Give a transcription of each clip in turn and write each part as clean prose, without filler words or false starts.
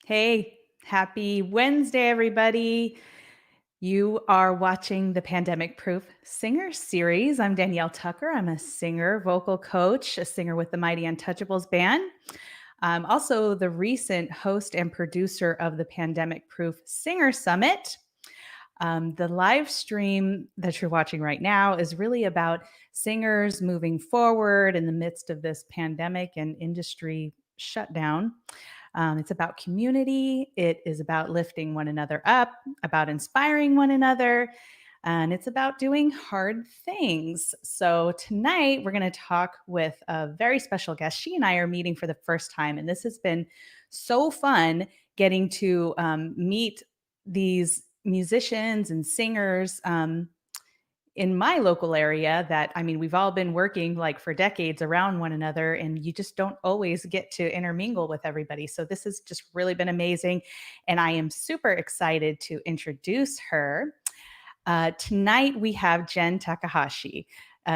Hey, happy Wednesday, everybody. You are watching the Pandemic Proof Singer Series. I'm Danielle Tucker. I'm a singer, vocal coach, a singer with the Mighty Untouchables band. I'm also the recent host and producer of the Pandemic Proof Singer Summit. The live stream that you're watching right now is really about singers moving forward in the midst of this pandemic and industry shutdown. It's about community. It is about lifting one another up, about inspiring one another, and it's about doing hard things. So, tonight we're going to talk with a very special guest. She and I are meeting for the first time, and this has been so fun getting to meet these musicians and singers in my local area that, I mean, we've all been working like for decades around one another, and you just don't always get to intermingle with everybody. So this has just really been amazing. And I am super excited to introduce her. Tonight we have Jenn Takahashi.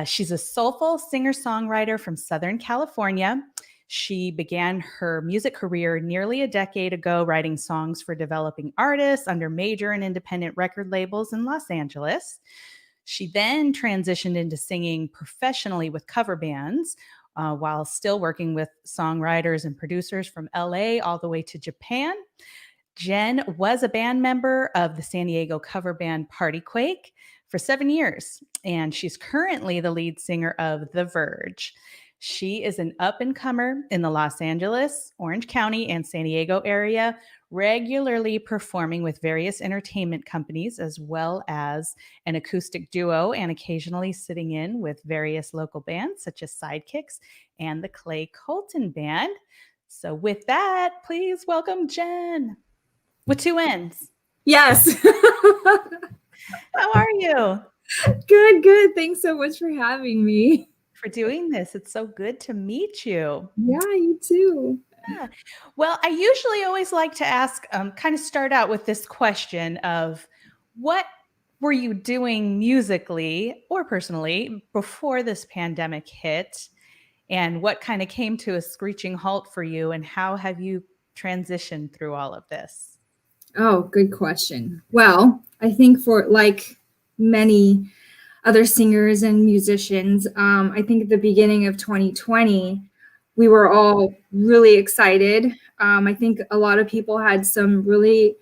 She's a soulful singer-songwriter from Southern California. She began her music career nearly a decade ago, writing songs for developing artists under major and independent record labels in Los Angeles. She then transitioned into singing professionally with cover bands while still working with songwriters and producers from LA all the way to Japan. Jenn was a band member of the San Diego cover band Party Quake for 7 years, and she's currently the lead singer of The Verge. She is an up-and-comer in the Los Angeles, Orange County, and San Diego area, regularly performing with various entertainment companies, as well as an acoustic duo, and occasionally sitting in with various local bands, such as Sidekicks and the Clay Colton Band. So with that, please welcome Jenn. With 2 N's. Yes. How are you? Good. Thanks so much for having me. For doing this. It's so good to meet you. Yeah, you too. Yeah. Well, I usually always like to ask, kind of start out with this question of what were you doing musically or personally before this pandemic hit? And what kind of came to a screeching halt for you? And how have you transitioned through all of this? Oh, good question. Well, I think for like many other singers and musicians, I think at the beginning of 2020, we were all really excited. I think a lot of people had some really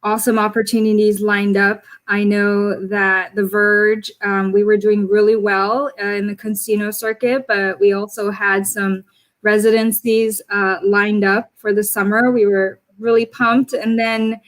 awesome opportunities lined up. I know that The Verge, we were doing really well in the casino circuit, but we also had some residencies lined up for the summer. We were really pumped. And then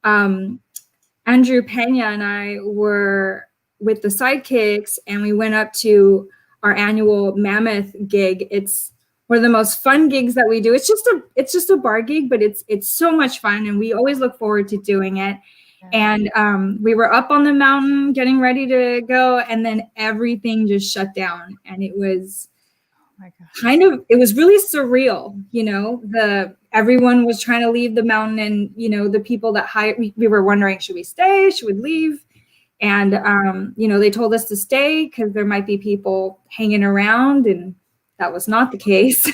Andrew Pena and I were with the Sidekicks, and we went up to our annual Mammoth gig. It's one of the most fun gigs that we do. It's just a bar gig, but it's so much fun, and we always look forward to doing it. Yeah. And we were up on the mountain getting ready to go, and then everything just shut down, and it was it was really surreal. Everyone was trying to leave the mountain, and the people that hired, we were wondering, should we stay, should we leave? And they told us to stay because there might be people hanging around, and that was not the case.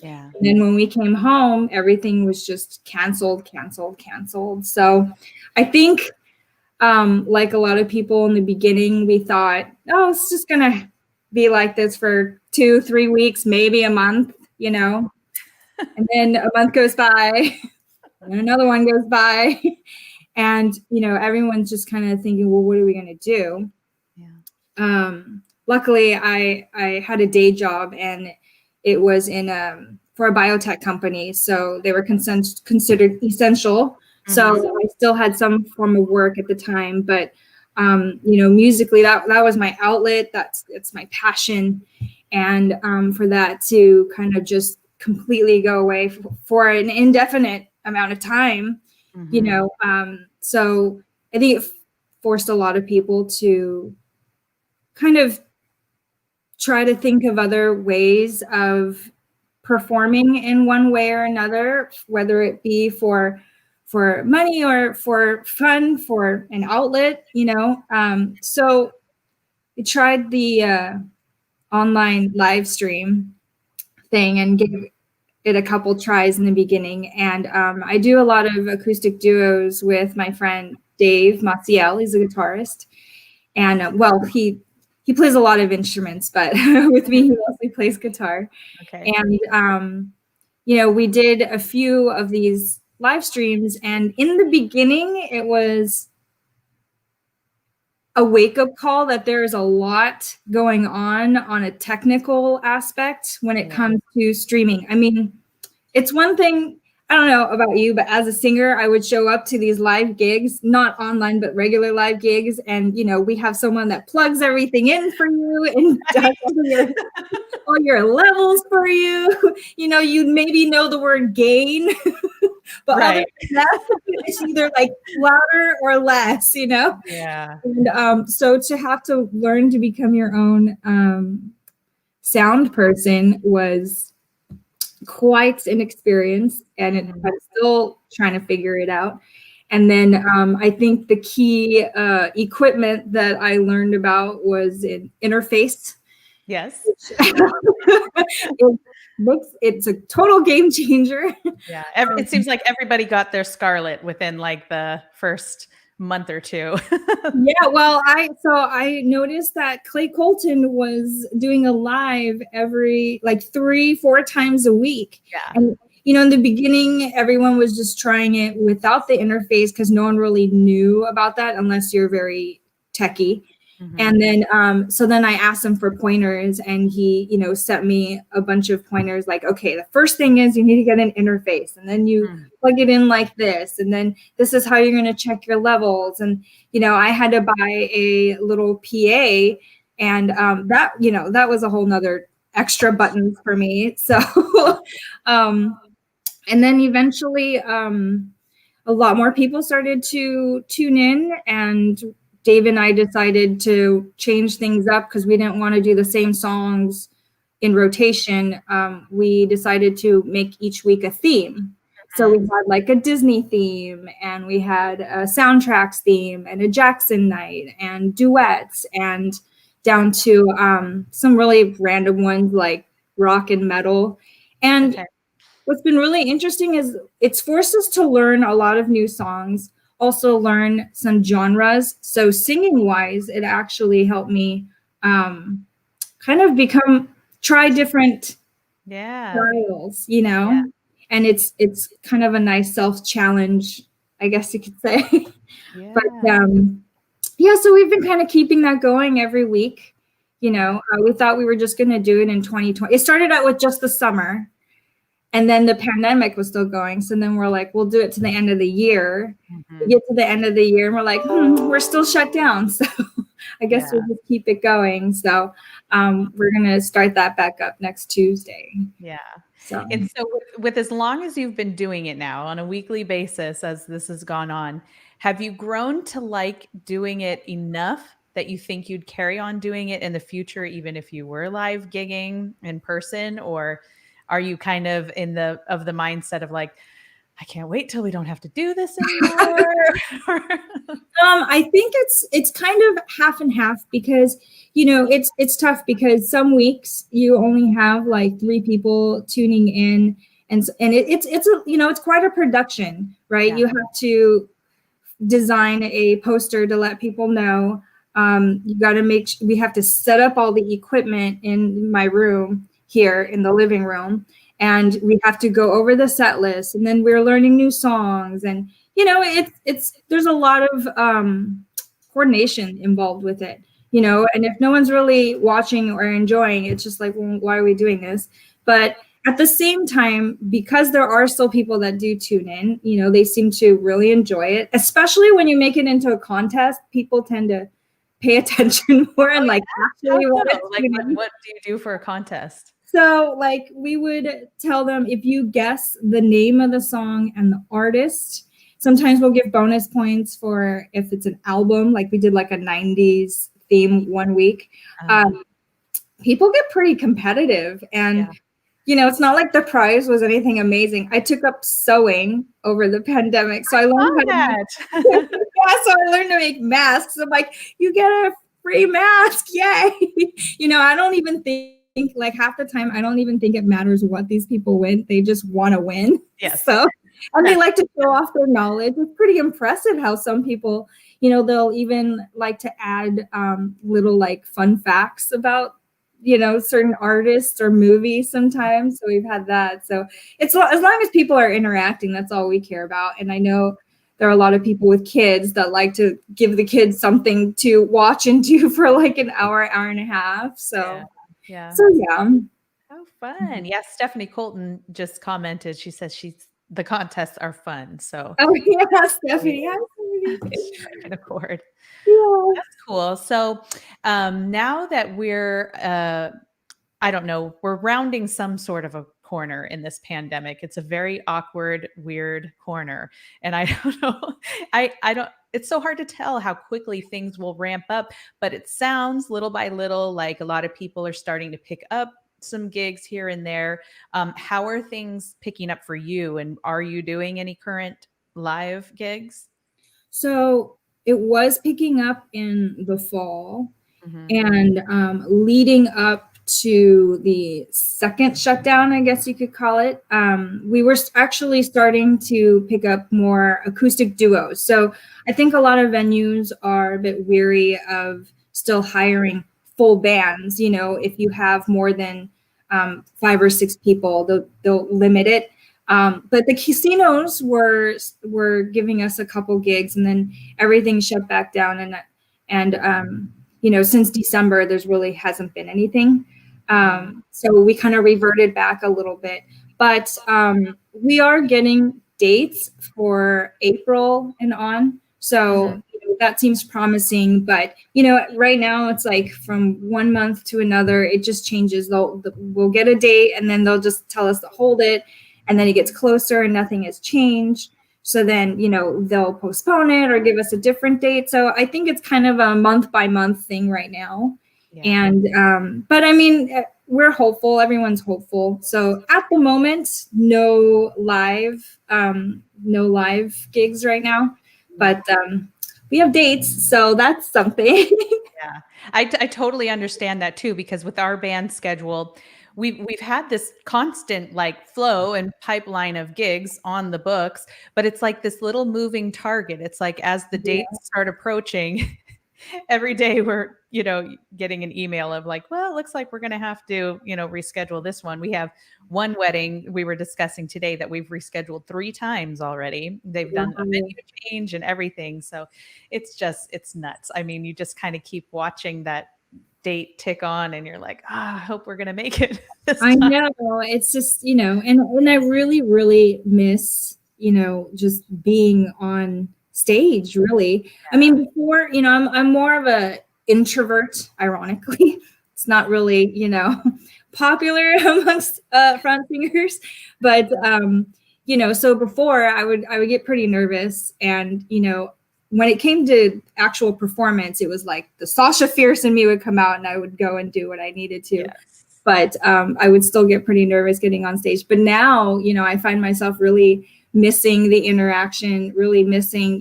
Yeah. And then when we came home, everything was just canceled. So I think like a lot of people in the beginning, we thought, oh, it's just gonna be like this for 2-3 weeks, maybe a month, and then a month goes by and another one goes by. And, everyone's just kind of thinking, well, what are we going to do? Yeah. Luckily, I had a day job, and it was for a biotech company. So they were considered essential. Mm-hmm. So I still had some form of work at the time. But, musically, that was my outlet. It's my passion. And for that to kind of just completely go away for an indefinite amount of time, mm-hmm. So I think it forced a lot of people to kind of try to think of other ways of performing in one way or another, whether it be for money or for fun, for an outlet, So I tried the online live stream thing and gave it a couple tries in the beginning. And I do a lot of acoustic duos with my friend Dave Maciel. He's a guitarist. And well, he plays a lot of instruments, but with me, he mostly plays guitar. Okay. And, you know, we did a few of these live streams. And in the beginning, it was a wake-up call that there's a lot going on a technical aspect when it comes to streaming. I mean, it's one thing, I don't know about you, but as a singer, I would show up to these live gigs, not online, but regular live gigs. And, you know, we have someone that plugs everything in for you and does all your levels for you. You know, you maybe know the word gain, but other than that, it's either like louder or less, you know? Yeah. And so to have to learn to become your own sound person was quite an experience, and I'm still trying to figure it out. And then I think the key equipment that I learned about was an interface. Yes. It's a total game changer. Yeah. It seems like everybody got their Scarlett within like the first month or two. Yeah, well, I noticed that Clay Colton was doing a live every like 3-4 times a week. Yeah. And you know, in the beginning, everyone was just trying it without the interface because no one really knew about that unless you're very techie. And then, so then I asked him for pointers, and he, you know, sent me a bunch of pointers like, okay, the first thing is you need to get an interface, and then you plug it in like this, and then this is how you're going to check your levels. And, you know, I had to buy a little PA, and that, you know, that was a whole nother extra button for me. So, and then eventually, a lot more people started to tune in, and Dave and I decided to change things up because we didn't want to do the same songs in rotation. We decided to make each week a theme. So we had like a Disney theme, and we had a soundtracks theme, and a Jackson night, and duets, and down to some really random ones like rock and metal. And what's been really interesting is it's forced us to learn a lot of new songs, also learn some genres. So singing wise, it actually helped me kind of try different styles, you know? Yeah. And it's kind of a nice self-challenge, I guess you could say. Yeah. But yeah, so we've been kind of keeping that going every week. You know, we thought we were just going to do it in 2020. It started out with just the summer. And then the pandemic was still going. So then we're like, we'll do it to the end of the year. We get to the end of the year and we're like, we're still shut down. So I guess we'll just keep it going. So we're going to start that back up next Tuesday. Yeah. So. And so with as long as you've been doing it now on a weekly basis, as this has gone on, have you grown to like doing it enough that you think you'd carry on doing it in the future, even if you were live gigging in person? Or are you kind of the mindset of like, I can't wait till we don't have to do this anymore? I think it's kind of half and half, because, you know, it's tough because some weeks you only have like 3 people tuning in, and it's a, you know, it's quite a production, right? Yeah. You have to design a poster to let people know. You got to we have to set up all the equipment in my room here in the living room, and we have to go over the set list, and then we're learning new songs, and you know, there's a lot of coordination involved with it, you know, and if no one's really watching or enjoying, it's just like, well, why are we doing this? But at the same time, because there are still people that do tune in, you know, they seem to really enjoy it, especially when you make it into a contest. People tend to pay attention more and like actually what do you do for a contest? So like we would tell them, if you guess the name of the song and the artist, sometimes we'll give bonus points for if it's an album, like we did like a 90s theme one week. People get pretty competitive, and you know, it's not like the prize was anything amazing. I took up sewing over the pandemic, so I learned how to so I learned to make masks. I'm like, you get a free mask, yay! You know, I don't even think think like half the time, I don't even think it matters what these people win. They just want to win. Yes. So, and they like to show off their knowledge. It's pretty impressive how some people, they'll even like to add little like fun facts about, certain artists or movies sometimes. So we've had that. So it's as long as people are interacting, that's all we care about. And I know there are a lot of people with kids that like to give the kids something to watch and do for like an hour and a half. So, yeah. Oh, fun. Yeah. Stephanie Colton just commented. She says the contests are fun. So, oh yeah, Stephanie. Striking a chord. Yeah. That's cool. So, now that we're, I don't know, we're rounding some sort of a corner in this pandemic. It's a very awkward, weird corner. And I don't know, I don't, it's so hard to tell how quickly things will ramp up, but it sounds little by little like a lot of people are starting to pick up some gigs here and there. How are things picking up for you? And are you doing any current live gigs? So it was picking up in the fall. Mm-hmm. And leading up to the second shutdown, I guess you could call it, we were actually starting to pick up more acoustic duos. So I think a lot of venues are a bit weary of still hiring full bands. If you have more than 5 or 6 people, they'll limit it. But the casinos were giving us a couple gigs, and then everything shut back down, and since December, there's really hasn't been anything. So we kind of reverted back a little bit, but we are getting dates for April and on. So that seems promising, but right now it's like from one month to another, it just changes. We'll get a date and then they'll just tell us to hold it. And then it gets closer and nothing has changed. So then, they'll postpone it or give us a different date. So I think it's kind of a month by month thing right now. Yeah. And, but I mean, we're hopeful. Everyone's hopeful. So at the moment, no live gigs right now, but we have dates. So that's something. Yeah, I totally understand that too, because with our band schedule, we've had this constant like flow and pipeline of gigs on the books, but it's like this little moving target. It's like as the dates start approaching, every day we're, getting an email of like, well, it looks like we're going to have to, reschedule this one. We have one wedding we were discussing today that we've rescheduled 3 times already. They've done a menu change and everything. So it's nuts. I mean, you just kind of keep watching that date tick on and you're like, I hope we're going to make it this time. I know. It's just, and I really, really miss, just being on stage, really. Yeah. I mean, before, I'm more of a introvert, ironically. It's not really, popular amongst front singers, but so before I would get pretty nervous, and when it came to actual performance, it was like the Sasha Fierce in me would come out and I would go and do what I needed to. Yes. But I would still get pretty nervous getting on stage. But now, I find myself really missing the interaction, really missing,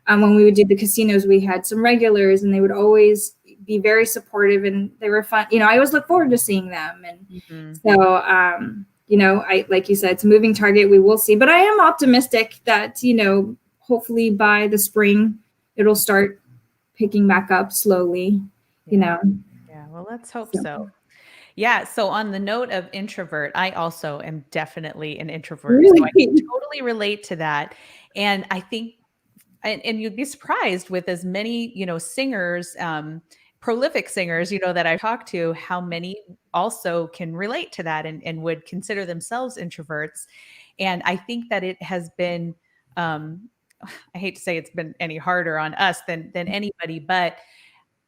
when we would do the casinos, we had some regulars and they would always be very supportive and they were fun. I always look forward to seeing them. And so, I, like you said, it's a moving target. We will see. But I am optimistic that, hopefully by the spring, it'll start picking back up slowly, Yeah, well, let's hope so. Yeah. So on the note of introvert, I also am definitely an introvert. Really? So I can totally relate to that. And I think, and you'd be surprised with as many, singers, prolific singers, that I talk to, how many also can relate to that and would consider themselves introverts. And I think that it has been, I hate to say it's been any harder on us than anybody, but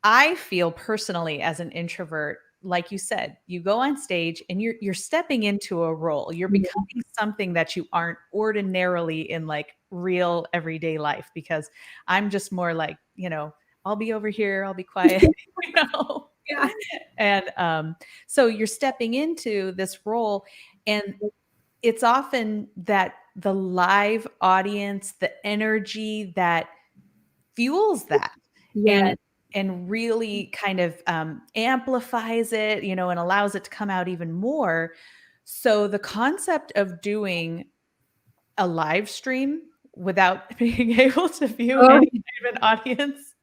I feel personally as an introvert, like you said, you go on stage and you're stepping into a role. You're becoming something that you aren't ordinarily in like real everyday life, because I'm just more like, I'll be over here, I'll be quiet, Yeah. And so you're stepping into this role, and it's often that the live audience, the energy that fuels that. Yeah. And and really kind of amplifies it, you know, and allows it to come out even more. So the concept of doing a live stream without being able to view Oh, any kind of an audience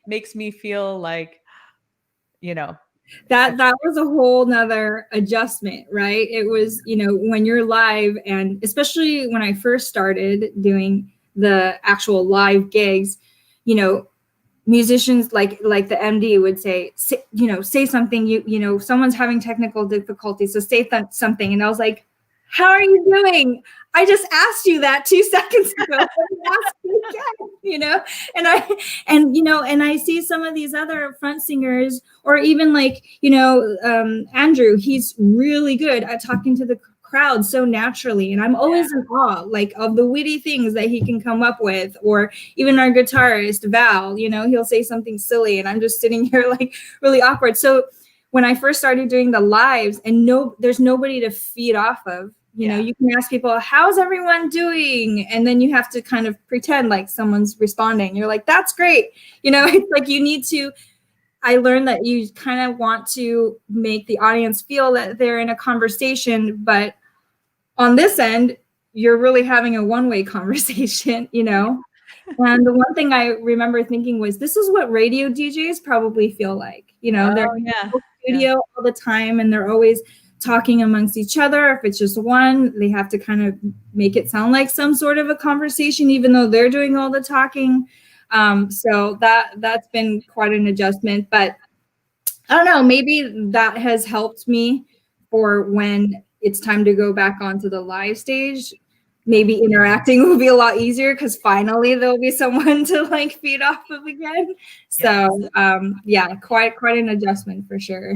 makes me feel like, you know, that was a whole nother adjustment, right? It was, you know, when you're live, and especially when I first started doing the actual live gigs, you know, musicians like the MD would say, you know, say something, you know, someone's having technical difficulties, so say something. And I was like, how are you doing? I just asked you that 2 seconds ago. Let me ask you again, you know? And I see some of these other front singers, or even like, you know, Andrew, he's really good at talking to the crowd so naturally. And I'm always in awe, like, of the witty things that he can come up with. Or even our guitarist, Val, you know, he'll say something silly and I'm just sitting here like really awkward. So when I first started doing the lives, and there's nobody to feed off of, you know, you can ask people, how's everyone doing? And then you have to kind of pretend like someone's responding. You're like, that's great. You know, it's like you need to, I learned that you kind of want to make the audience feel that they're in a conversation, but on this end, you're really having a one-way conversation, you know? And the one thing I remember thinking was, this is what radio DJs probably feel like. You know, they're in the studio all the time, and they're always talking amongst each other. If it's just one, they have to kind of make it sound like some sort of a conversation, even though they're doing all the talking. So that's been quite an adjustment. But I don't know, maybe that has helped me for when it's time to go back onto the live stage. Maybe interacting will be a lot easier because finally there'll be someone to like feed off of again. So yeah, quite an adjustment for sure.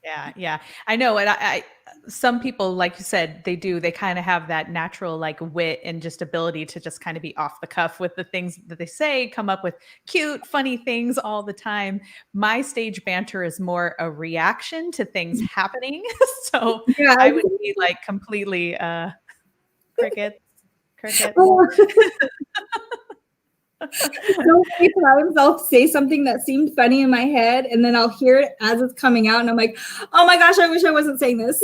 Yeah. I know. And I some people, like you said, they kind of have that natural like wit and just ability to just kind of be off the cuff with the things that they say, come up with cute, funny things all the time. My stage banter is more a reaction to things happening. So Yeah. I would be like completely crickets. Oh. So many times I'll say something that seemed funny in my head, and then I'll hear it as it's coming out, and I'm like, oh my gosh, I wish I wasn't saying this.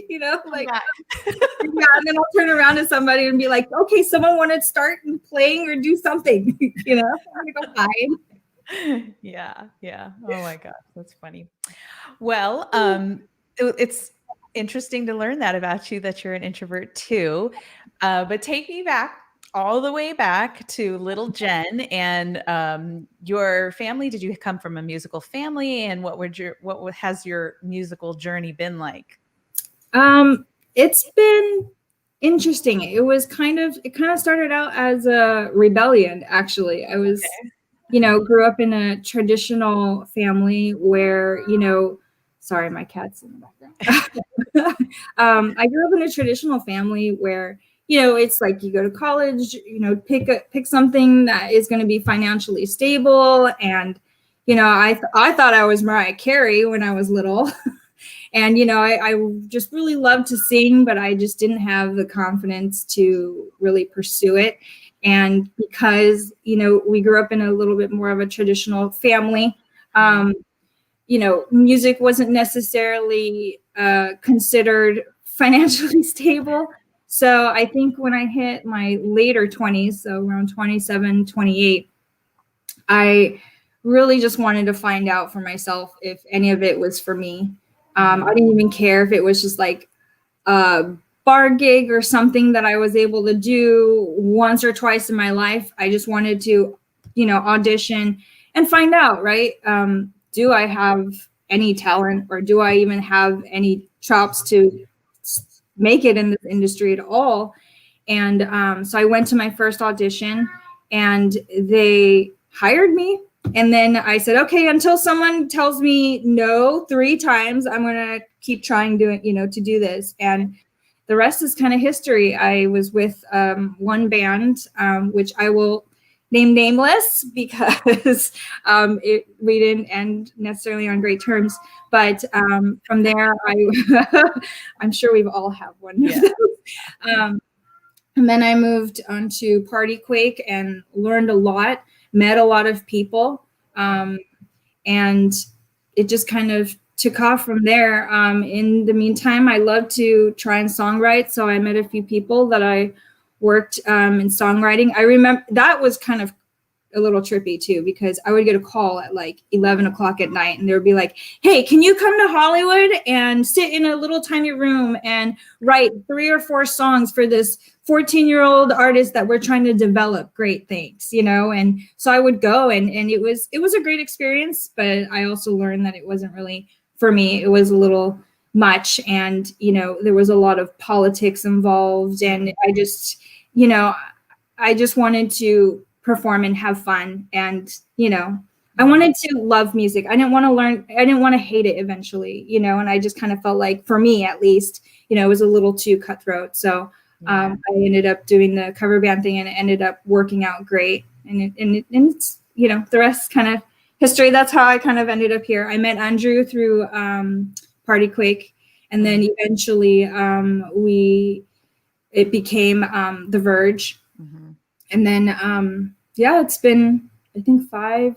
You know, like, yeah, and then I'll turn around to somebody and be like, okay, someone want to start playing or do something, you know, I'm gonna go hide. Yeah. Oh my gosh, that's funny. Well, it's interesting to learn that about you, that you're an introvert too. But take me back, all the way back to little Jenn and your family. Did you come from a musical family, and what has your musical journey been like? It's been interesting. It kind of started out as a rebellion, actually. I was, you know, grew up in a traditional family where, you know, sorry, my cat's in the background. I grew up in a traditional family where, you know, it's like you go to college, you know, pick something that is going to be financially stable. And, you know, I thought I was Mariah Carey when I was little. And, you know, I just really loved to sing, but I just didn't have the confidence to really pursue it. And because, you know, we grew up in a little bit more of a traditional family, you know, music wasn't necessarily considered financially stable. So I think when I hit my later 20s, so around 27, 28, I really just wanted to find out for myself if any of it was for me. I didn't even care if it was just like a bar gig or something that I was able to do once or twice in my life. I just wanted to, you know, audition and find out, right? Do I have any talent, or do I even have any chops to make it in this industry at all? And so I went to my first audition and they hired me. And then I said, okay, until someone tells me no 3 times, I'm going to keep trying to do this. And the rest is kind of history. I was with one band, which I will name nameless because we didn't end necessarily on great terms. But from there, I'm sure we've all had one. Yeah. And then I moved on to Party Quake and learned a lot, met a lot of people. And it just kind of took off from there. In the meantime, I love to try and songwrite. So I met a few people that I worked in songwriting. I remember that was kind of a little trippy too, because I would get a call at like 11 o'clock at night and they would be like, hey, can you come to Hollywood and sit in a little tiny room and write 3 or 4 songs for this 14-year-old artist that we're trying to develop? Great, thanks. And so I would go, and it was a great experience, but I also learned that it wasn't really for me. It was a little much, and there was a lot of politics involved, and I just wanted to perform and have fun, and I wanted to love music. I didn't want to learn, I didn't want to hate it eventually, and I just kind of felt like, for me at least, it was a little too cutthroat. So I ended up doing the cover band thing, and it ended up working out great, and it's the rest kind of history. That's how I kind of ended up here. I met Andrew through Party Quake, and then eventually it became the Verge. And then it's been, I think, 5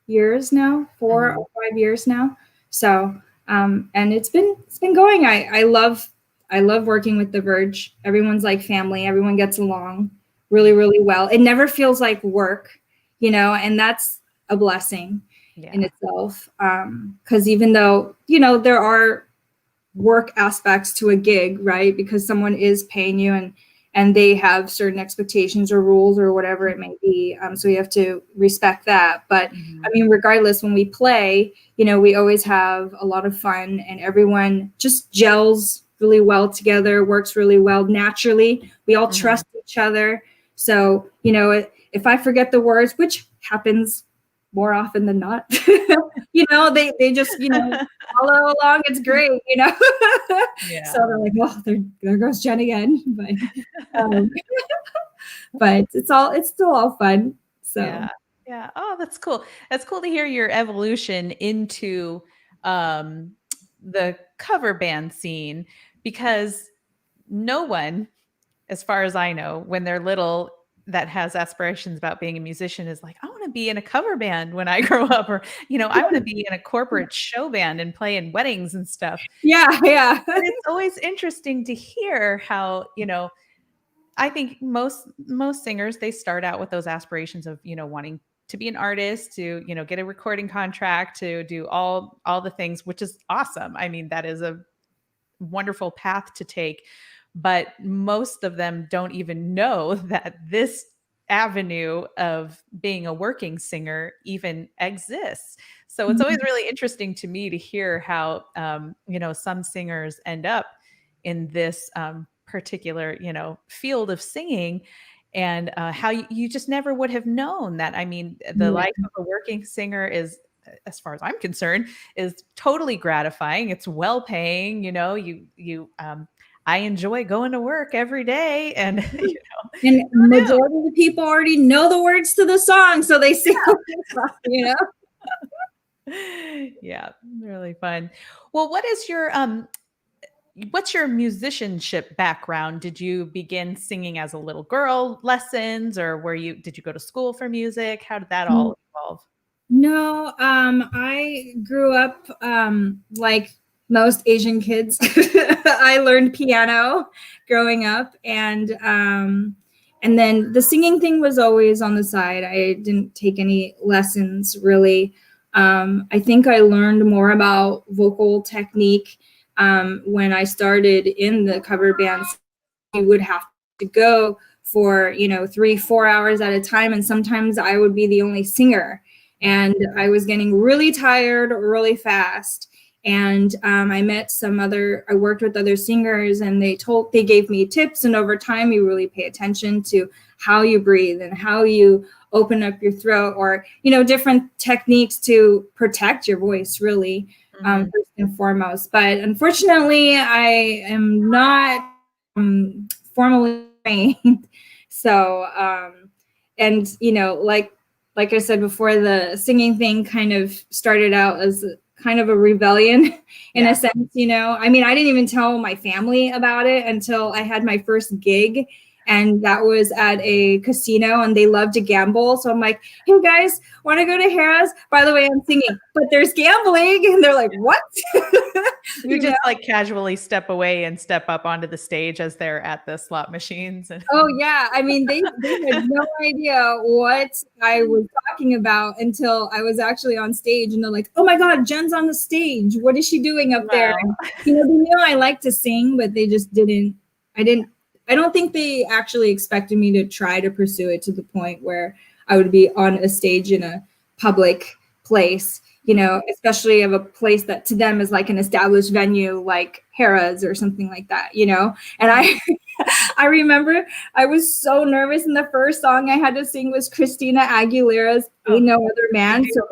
years now, 4 or 5 years now. So and it's been going. I love working with the Verge. Everyone's like family. Everyone gets along really, really well. It never feels like work, and that's a blessing in itself. Because even though there are work aspects to a gig, right? Because someone is paying you, and they have certain expectations or rules or whatever it may be. So you have to respect that. But I mean, regardless, when we play, we always have a lot of fun, and everyone just gels really well together, works really well naturally. We all trust each other. So, if I forget the words, which happens more often than not, they just, follow along. It's great, So they're like, well, there goes Jenn again. But it's still all fun. So yeah. Oh, that's cool. That's cool to hear your evolution into the cover band scene, because no one, as far as I know, when they're little, that has aspirations about being a musician is like, I want to be in a cover band when I grow up, or, I want to be in a corporate show band and play in weddings and stuff. Yeah. But it's always interesting to hear how, I think most singers, they start out with those aspirations of, wanting to be an artist, to, get a recording contract, to do all the things, which is awesome. I mean, that is a wonderful path to take. But most of them don't even know that this avenue of being a working singer even exists. So it's always really interesting to me to hear how, some singers end up in this particular, field of singing, and how you just never would have known that. I mean, the life of a working singer is, as far as I'm concerned, is totally gratifying. It's well paying, I enjoy going to work every day, and and majority of the people already know the words to the song, so they sing. Yeah, really fun. Well, what's your musicianship background? Did you begin singing as a little girl, lessons, or did you go to school for music? How did that all evolve? No, I grew up like most Asian kids. I learned piano growing up, and then the singing thing was always on the side. I didn't take any lessons really. I think I learned more about vocal technique when I started in the cover bands. We would have to go for 3-4 hours at a time, and sometimes I would be the only singer, and I was getting really tired really fast. And I worked with other singers, and they gave me tips, and over time you really pay attention to how you breathe and how you open up your throat, or different techniques to protect your voice, really, first and foremost. But unfortunately, I am not formally trained. So and like I said before, the singing thing kind of started out as kind of a rebellion in a sense. I mean, I didn't even tell my family about it until I had my first gig And that was at a casino, and they love to gamble. So I'm like, hey guys, want to go to Harrah's? By the way, I'm singing, but there's gambling. And they're like, what? You just like casually step away and step up onto the stage as they're at the slot machines. Oh yeah. I mean, they had no idea what I was talking about until I was actually on stage, and they're like, oh my God, Jenn's on the stage. What is she doing up there? And, they knew I like to sing, but they just I don't think they actually expected me to try to pursue it to the point where I would be on a stage in a public place, especially of a place that to them is like an established venue like Harrah's or something like that, And I remember I was so nervous, and the first song I had to sing was Christina Aguilera's Ain't No Other Man. So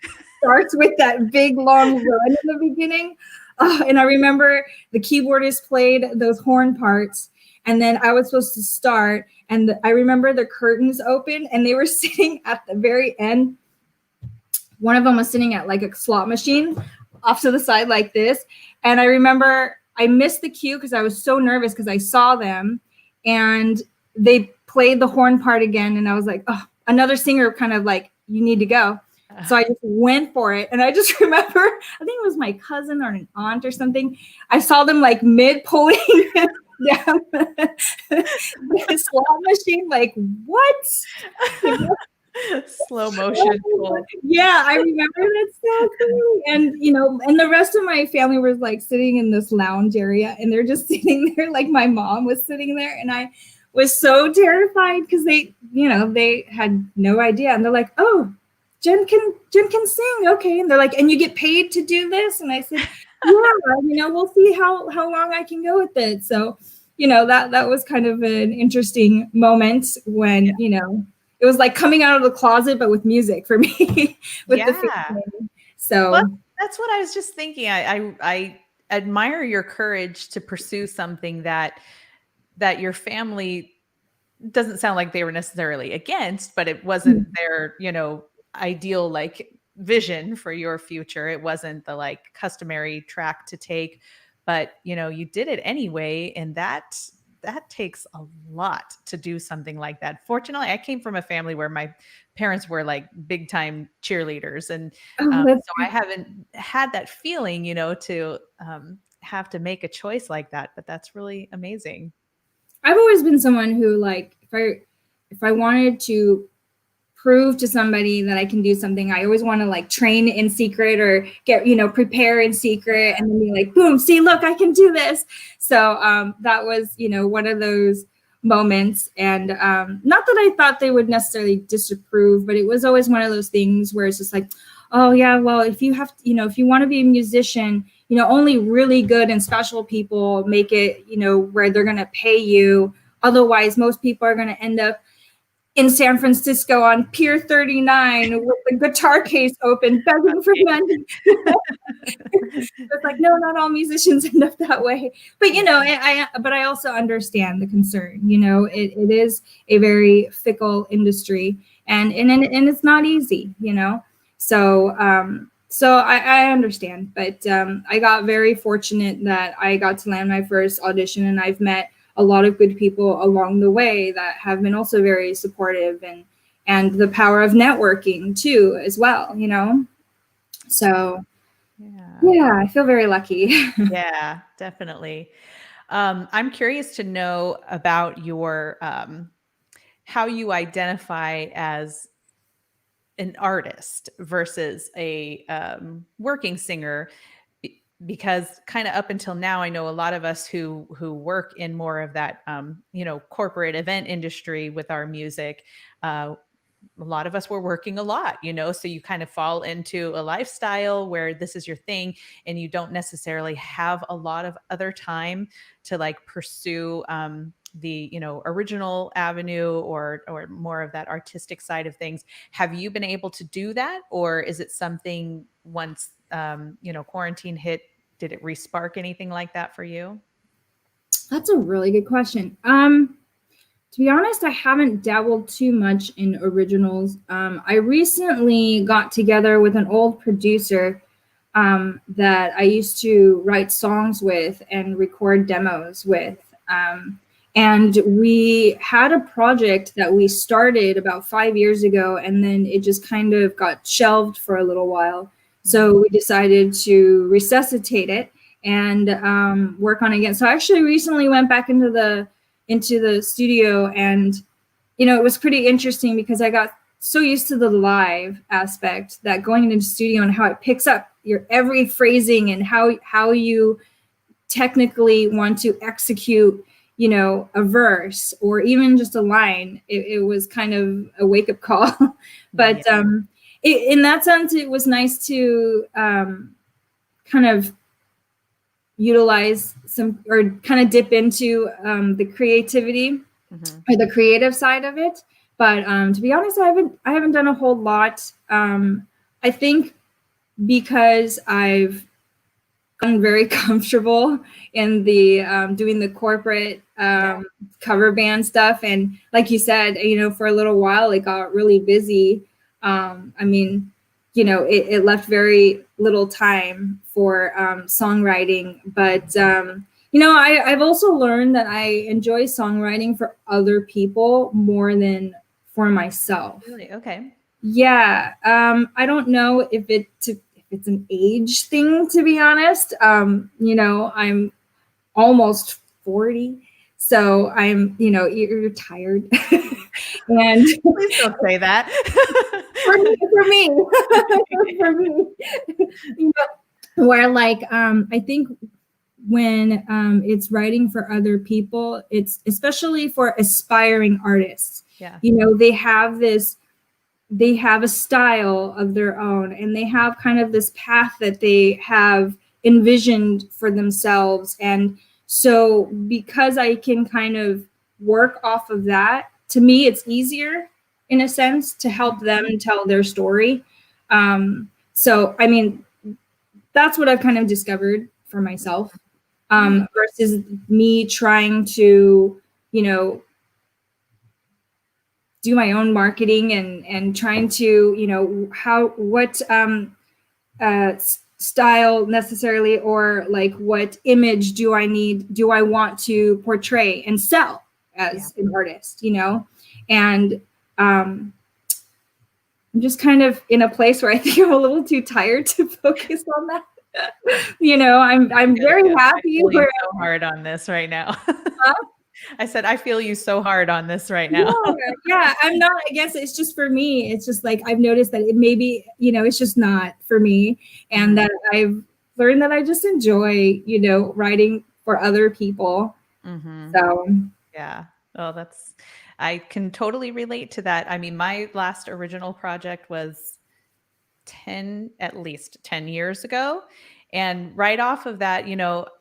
it starts with that big long run in the beginning. And I remember the keyboardist played those horn parts, and then I was supposed to start, and I remember the curtains open, and they were sitting at the very end. One of them was sitting at like a slot machine off to the side like this. And I remember I missed the cue because I was so nervous because I saw them, and they played the horn part again. And I was like, oh, another singer kind of like, you need to go. So I just went for it. And I just remember, I think it was my cousin or an aunt or something. I saw them like mid pulling down the slot machine. Like, what? Slow motion. Yeah, I remember that so clearly. And and the rest of my family was like sitting in this lounge area, and they're just sitting there, like my mom was sitting there, and I was so terrified because they had no idea. And they're like, oh, Jenn can sing. Okay. And they're like, and you get paid to do this? And I said, yeah, we'll see how long I can go with it. So, that was kind of an interesting moment when, it was like coming out of the closet, but with music for me. With the family. So that's what I was just thinking. I admire your courage to pursue something that your family doesn't sound like they were necessarily against, but it wasn't their, ideal like vision for your future. It wasn't the like customary track to take, but you did it anyway. And that takes a lot to do something like that. Fortunately, I came from a family where my parents were like big time cheerleaders. And so I haven't had that feeling, to have to make a choice like that, but that's really amazing. I've always been someone who like, if I wanted to prove to somebody that I can do something, I always want to like train in secret or get, prepare in secret, and then be like, boom, see, look, I can do this. So that was, one of those moments. And not that I thought they would necessarily disapprove, but it was always one of those things where it's just like, oh yeah, well, if you have, if you want to be a musician, only really good and special people make it, where they're going to pay you. Otherwise, most people are going to end up in San Francisco on Pier 39 with the guitar case open, begging for money. It's like, no, not all musicians end up that way. But, I also understand the concern. It is a very fickle industry, and it's not easy, So, so I understand, but I got very fortunate that I got to land my first audition, and I've met a lot of good people along the way that have been also very supportive, and the power of networking too, as well, So yeah, I feel very lucky. Yeah, definitely. I'm curious to know about your, how you identify as an artist versus a working singer, because kind of up until now, I know a lot of us who work in more of that, corporate event industry with our music, a lot of us were working a lot, so you kind of fall into a lifestyle where this is your thing, and you don't necessarily have a lot of other time to like pursue the original avenue or more of that artistic side of things. Have you been able to do that, or is it something once quarantine hit, did it re-spark anything like that for you? That's a really good question. To be honest, I haven't dabbled too much in originals. I recently got together with an old producer that I used to write songs with and record demos with. And we had a project that we started about 5 years ago, and then it just kind of got shelved for a little while. So we decided to resuscitate it and work on it again. So I actually recently went back into the studio, and it was pretty interesting because I got so used to the live aspect that going into the studio and how it picks up your every phrasing and how you technically want to execute a verse or even just a line. It was kind of a wake-up call. But in that sense, it was nice to kind of utilize some, or kind of dip into the creativity or the creative side of it. But to be honest, I haven't done a whole lot. I think because I've gotten very comfortable in the doing the corporate cover band stuff, and like you said, for a little while it got really busy. I mean, it left very little time for songwriting, but I've also learned that I enjoy songwriting for other people more than for myself. Really? Okay. Yeah. I don't know if it's an age thing, to be honest. I'm almost 40, so I'm, you're tired. And please don't say that. for me, for me, where like, I think when it's writing for other people, it's especially for aspiring artists. Yeah. They have a style of their own, and they have kind of this path that they have envisioned for themselves. And so because I can kind of work off of that, to me, it's easier in a sense to help them tell their story. So, I mean, that's what I've kind of discovered for myself, versus me trying to, do my own marketing and trying to, what style necessarily, or like what image do I want to portray and sell as an artist, and I'm just kind of in a place where I think I'm a little too tired to focus on that. I'm very happy. I feel you so hard on this right now. I said, I feel you so hard on this right now. Yeah, I'm not, I guess it's just for me. It's just like, I've noticed that it maybe, it's just not for me. And that I've learned that I just enjoy, writing for other people. So. Yeah. Oh, I can totally relate to that. I mean, my last original project was at least 10 years ago. And right off of that,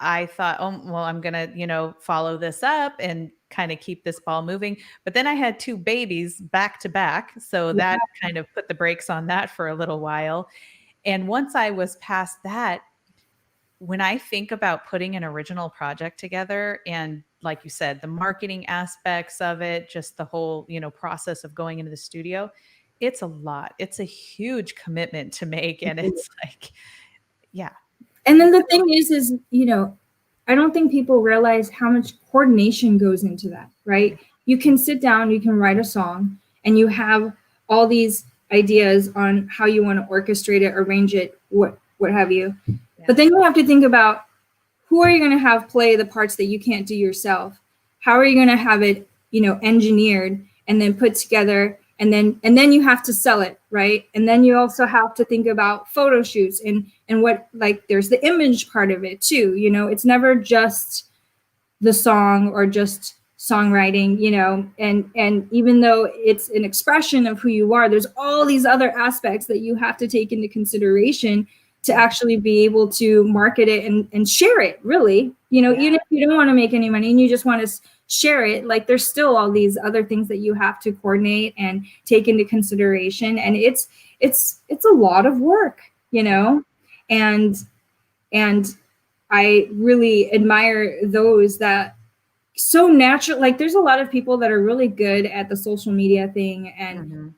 I thought, oh, well, I'm going to, follow this up and kind of keep this ball moving. But then I had 2 babies back to back. So that kind of put the brakes on that for a little while. And once I was past that, when I think about putting an original project together, and like you said, the marketing aspects of it, just the whole, process of going into the studio, it's a lot. It's a huge commitment to make. And it's like, yeah. And then the thing is, I don't think people realize how much coordination goes into that, right? You can sit down, you can write a song, and you have all these ideas on how you want to orchestrate it, arrange it, what have you. Yeah. But then you have to think about, who are you going to have play the parts that you can't do yourself? How are you going to have it, engineered and then put together? And then you have to sell it, right? And then you also have to think about photo shoots and what, like, there's the image part of it too. It's never just the song or just songwriting, and even though it's an expression of who you are, there's all these other aspects that you have to take into consideration to actually be able to market it and share it, really. Even if you don't want to make any money and you just want to share it, like, there's still all these other things that you have to coordinate and take into consideration. And it's a lot of work, and I really admire those that so natural. Like, there's a lot of people that are really good at the social media thing and,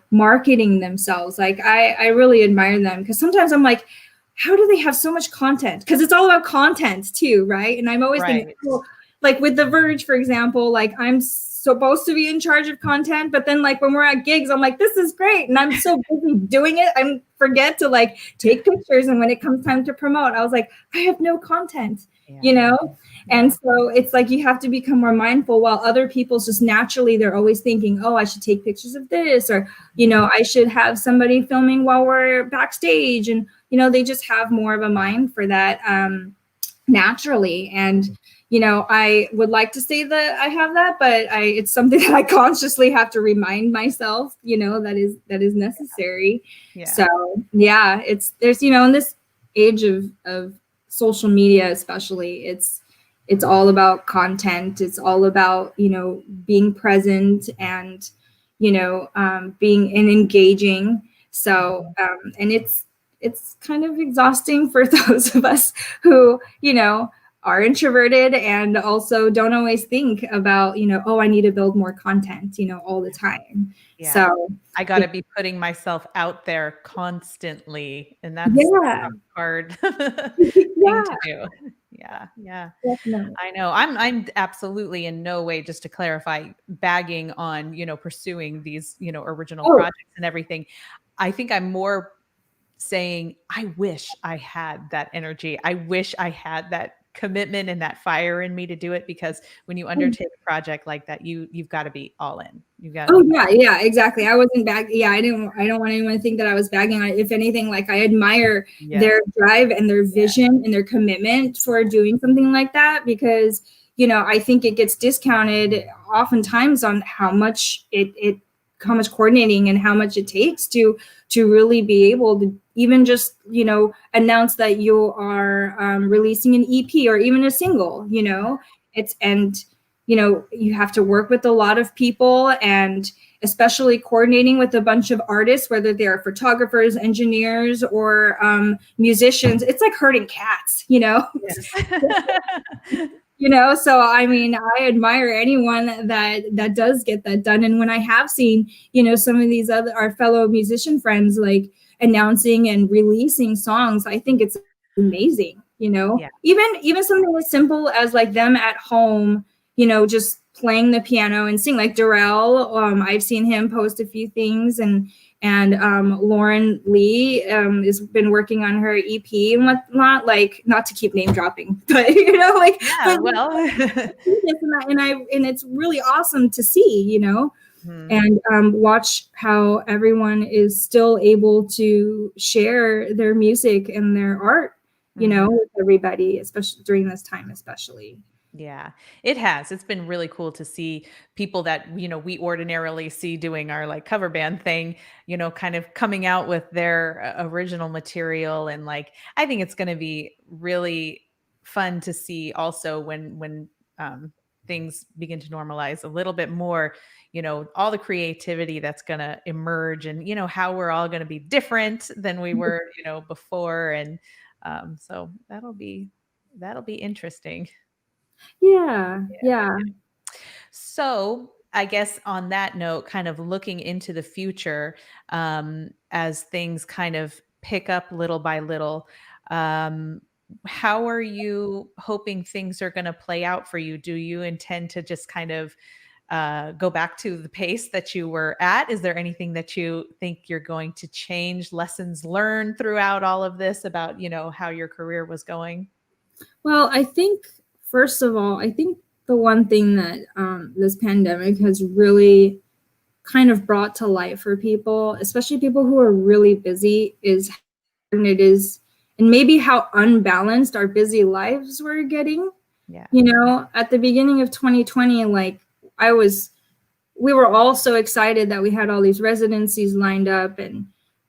marketing themselves. Like, I really admire them, because sometimes I'm like, how do they have so much content? Because it's all about content too, right? And I'm always thinking, like with the Verge, for example, like I'm supposed to be in charge of content, but then like when we're at gigs, I'm like, this is great. And I'm so busy doing it, I forget to like take pictures. And when it comes time to promote, I was like, I have no content, you know? And so it's like you have to become more mindful, while other people's just naturally, they're always thinking, oh, I should take pictures of this, or, you know, I should have somebody filming while we're backstage. And, you know, they just have more of a mind for that naturally. And, you know, I would like to say that I have that, but it's something that I consciously have to remind myself, you know, that is necessary. Yeah. So yeah, there's, you know, in this age of social media, especially, it's all about content. It's all about, you know, being present and, you know, being and engaging. So, and it's kind of exhausting for those of us who, you know, are introverted and also don't always think about, you know, oh, I need to build more content, you know, all the time. Yeah. So I got to be putting myself out there constantly. And that's yeah, hard yeah, thing to do. Yeah. Yeah. definitely. I know. I'm absolutely in no way, just to clarify, bagging on, you know, pursuing these, you know, original projects and everything. I think I'm more saying, I wish I had that energy. I wish I had that commitment and that fire in me to do it, because when you undertake a project like that, you've got to be all in. You've got to yeah, exactly. I wasn't I don't want anyone to think that I was bagging on it. If anything, like I admire their drive and their vision and their commitment for doing something like that, because, you know, I think it gets discounted oftentimes on how much how much coordinating and how much it takes to really be able to even just, you know, announce that you are releasing an EP or even a single, you know, you know, you have to work with a lot of people, and especially coordinating with a bunch of artists, whether they're photographers, engineers, or musicians. It's like herding cats, you know? Yes. You know, so I mean, I admire anyone that does get that done. And when I have seen, you know, some of these our fellow musician friends like announcing and releasing songs, I think it's amazing, you know. Even something as simple as like them at home, you know, just playing the piano and sing, like Darrell. I've seen him post a few things, and Lauren Lee has been working on her EP and whatnot, like, not to keep name dropping, but you know, like, and it's really awesome to see, you know, and watch how everyone is still able to share their music and their art, you know, with everybody, especially during this time, especially. Yeah, it has. It's been really cool to see people that, you know, we ordinarily see doing our like cover band thing, you know, kind of coming out with their original material. And like, I think it's going to be really fun to see also when things begin to normalize a little bit more, you know, all the creativity that's going to emerge, and, you know, how we're all going to be different than we were, you know, before. And so that'll be interesting. Yeah. So I guess on that note, kind of looking into the future, as things kind of pick up little by little, how are you hoping things are going to play out for you? Do you intend to just kind of go back to the pace that you were at? Is there anything that you think you're going to change, lessons learned throughout all of this about, you know, how your career was going? Well, I think, first of all, I think the one thing that this pandemic has really kind of brought to light for people, especially people who are really busy, is how important it is, and maybe how unbalanced our busy lives were getting. Yeah. You know, at the beginning of 2020, like we were all so excited that we had all these residencies lined up,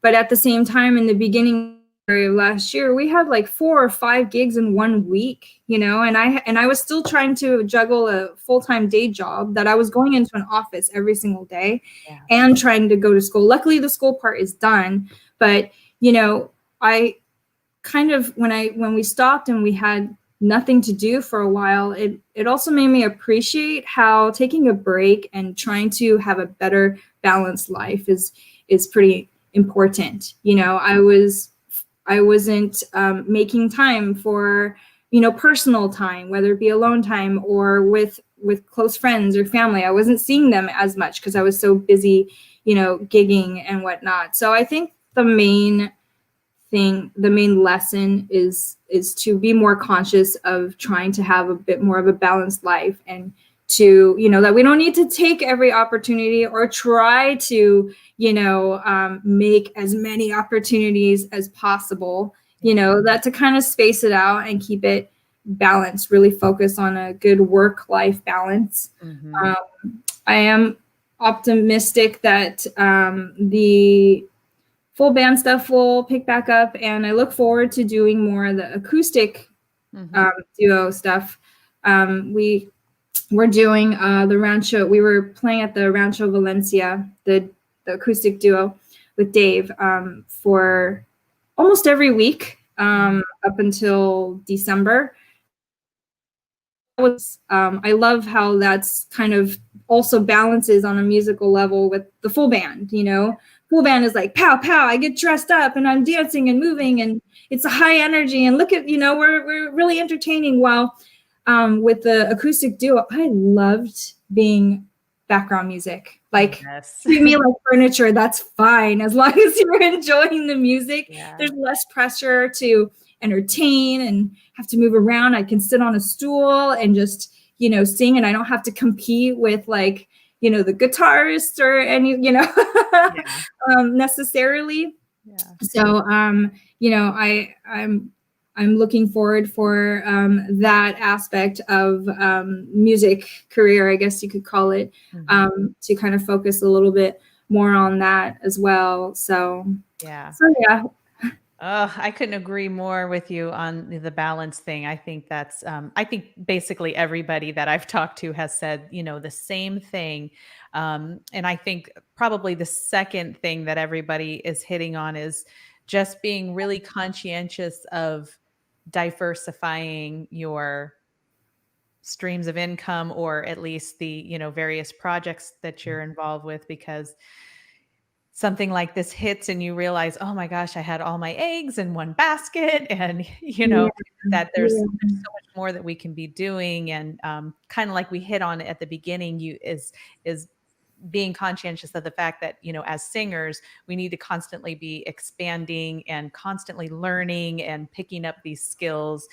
but at the same time, in the beginning of last year, we had like 4 or 5 gigs in 1 week, you know, and I was still trying to juggle a full-time day job that I was going into an office every single day and trying to go to school. Luckily, the school part is done, but, you know, I kind of, when we stopped and we had nothing to do for a while, it also made me appreciate how taking a break and trying to have a better balanced life is pretty important. You know, I wasn't making time for personal time, whether it be alone time or with close friends or family. I wasn't seeing them as much because I was so busy, gigging and whatnot. So I think the main lesson is to be more conscious of trying to have a bit more of a balanced life, and to that we don't need to take every opportunity or try to make as many opportunities as possible, that to kind of space it out and keep it balanced, really focus on a good work-life balance. I am optimistic that the full band stuff will pick back up, and I look forward to doing more of the acoustic duo stuff. We're doing the Rancho. We were playing at the Rancho Valencia, the acoustic duo with Dave for almost every week up until December. I love how that's kind of also balances on a musical level with the full band. Full band is like pow pow, I get dressed up and I'm dancing and moving and it's a high energy, and look at we're really entertaining. While with the acoustic duo, I loved being background music. Like, treat me like furniture, that's fine, as long as you're enjoying the music. There's less pressure to entertain and have to move around. I can sit on a stool and just sing, and I don't have to compete with like the guitarist or any necessarily. So I'm looking forward for that aspect of music career, I guess you could call it, to kind of focus a little bit more on that as well. So yeah. Oh, I couldn't agree more with you on the balance thing. I think that's, I think basically everybody that I've talked to has said, the same thing. And I think probably the second thing that everybody is hitting on is just being really conscientious of diversifying your streams of income, or at least the, various projects that you're involved with, because something like this hits and you realize, oh my gosh, I had all my eggs in one basket, and that there's so much more that we can be doing. And kind of like we hit on at the beginning, is being conscientious of the fact that, as singers, we need to constantly be expanding and constantly learning and picking up these skills,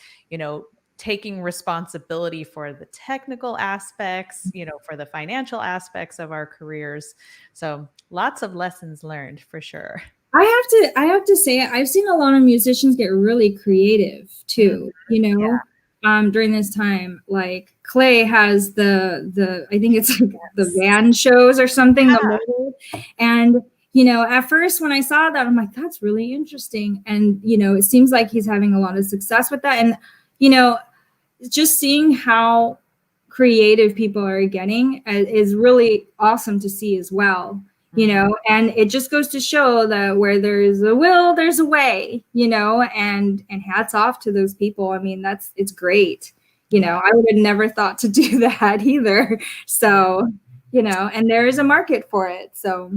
taking responsibility for the technical aspects, for the financial aspects of our careers. So lots of lessons learned for sure. I have to say, I've seen a lot of musicians get really creative too, during this time. Like Clay has the I think it's like the van shows or something, the mobile. And at first when I saw that, I'm like, that's really interesting. And it seems like he's having a lot of success with that. And just seeing how creative people are getting is really awesome to see as well. And it just goes to show that where there's a will, there's a way, and hats off to those people. I mean, it's great. I would have never thought to do that either. So, and there is a market for it. So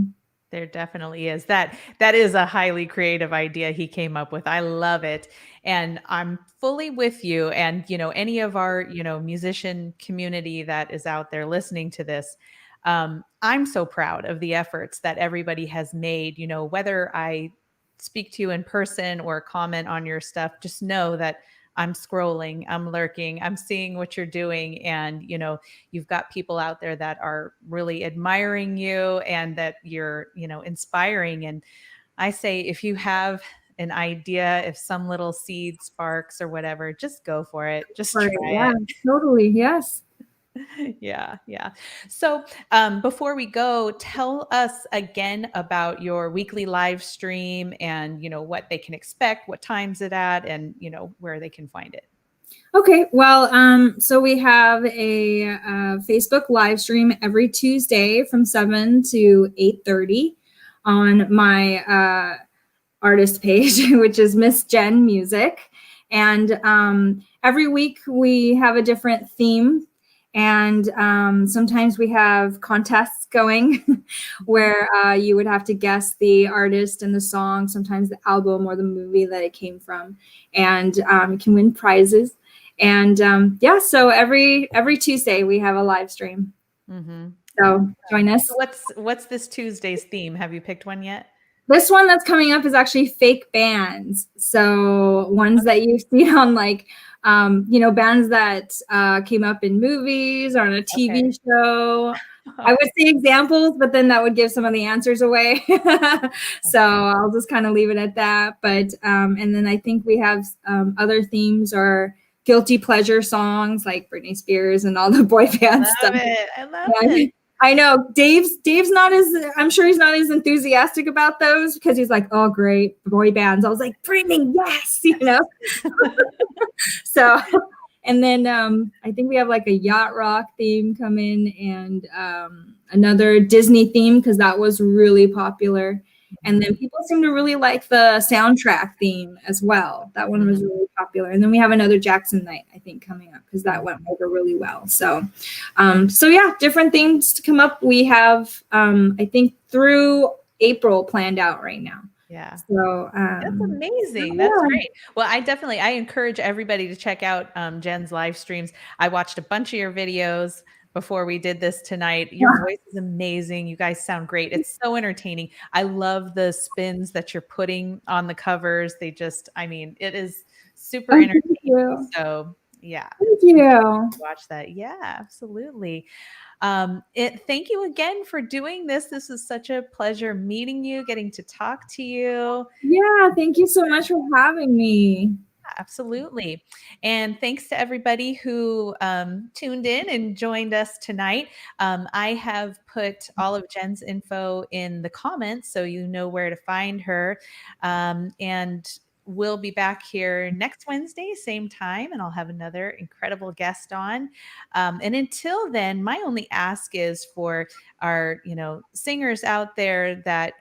there definitely is. That is a highly creative idea he came up with. I love it. And I'm fully with you. And, any of our, musician community that is out there listening to this, I'm so proud of the efforts that everybody has made. Whether I speak to you in person or comment on your stuff, just know that I'm scrolling, I'm lurking, I'm seeing what you're doing. And, you've got people out there that are really admiring you and that you're, inspiring. And I say, if you have an idea, if some little seed sparks or whatever, just go for it. Just try it. Totally. Yes. Yeah. So before we go, tell us again about your weekly live stream and, what they can expect, what time's it at, and, where they can find it. Okay. Well, so we have a Facebook live stream every Tuesday from 7 to 8:30 on my artist page, which is Miss Jenn Music. And every week we have a different theme. And sometimes we have contests going where you would have to guess the artist and the song, sometimes the album or the movie that it came from. And you can win prizes. And yeah, so every Tuesday we have a live stream. Mm-hmm. So join us. So what's this Tuesday's theme? Have you picked one yet? This one that's coming up is actually fake bands. So ones that you see on like, bands that came up in movies or on a TV show. I would say examples, but then that would give some of the answers away. So I'll just kind of leave it at that. But and then I think we have other themes or guilty pleasure songs like Britney Spears and all the boy band stuff. I love it. I know Dave's not as, I'm sure he's not as enthusiastic about those because he's like, oh, great, boy bands. I was like, Britney, yes, So, and then I think we have like a yacht rock theme come in and another Disney theme because that was really popular. And then people seem to really like the soundtrack theme as well. That one was really popular. And then we have another Jackson night, I think, coming up because that went over really well. So, yeah, different things to come up. We have, I think, through April planned out right now. Yeah. So that's amazing. That's great. Well, I encourage everybody to check out Jenn's live streams. I watched a bunch of your videos before we did this tonight. Your voice is amazing. You guys sound great. It's so entertaining. I love the spins that you're putting on the covers. It is super entertaining. So yeah. Thank you. Watch that. Yeah, absolutely. Thank you again for doing this. This is such a pleasure meeting you, getting to talk to you. Yeah, thank you so much for having me. Absolutely. And thanks to everybody who tuned in and joined us tonight. I have put all of Jenn's info in the comments so you know where to find her. And we'll be back here next Wednesday, same time, and I'll have another incredible guest on. And until then, my only ask is for our, singers out there that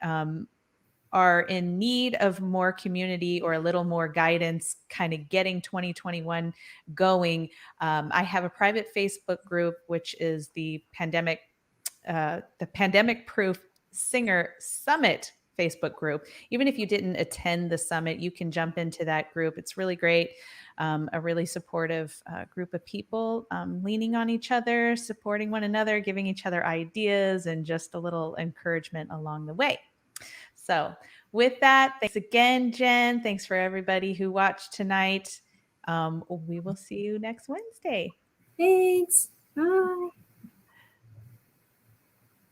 are in need of more community or a little more guidance, kind of getting 2021 going. I have a private Facebook group, which is the Pandemic Proof Singer Summit Facebook group. Even if you didn't attend the summit, you can jump into that group. It's really great. A really supportive group of people leaning on each other, supporting one another, giving each other ideas, and just a little encouragement along the way. So with that, thanks again, Jenn. Thanks for everybody who watched tonight. We will see you next Wednesday. Thanks. Bye.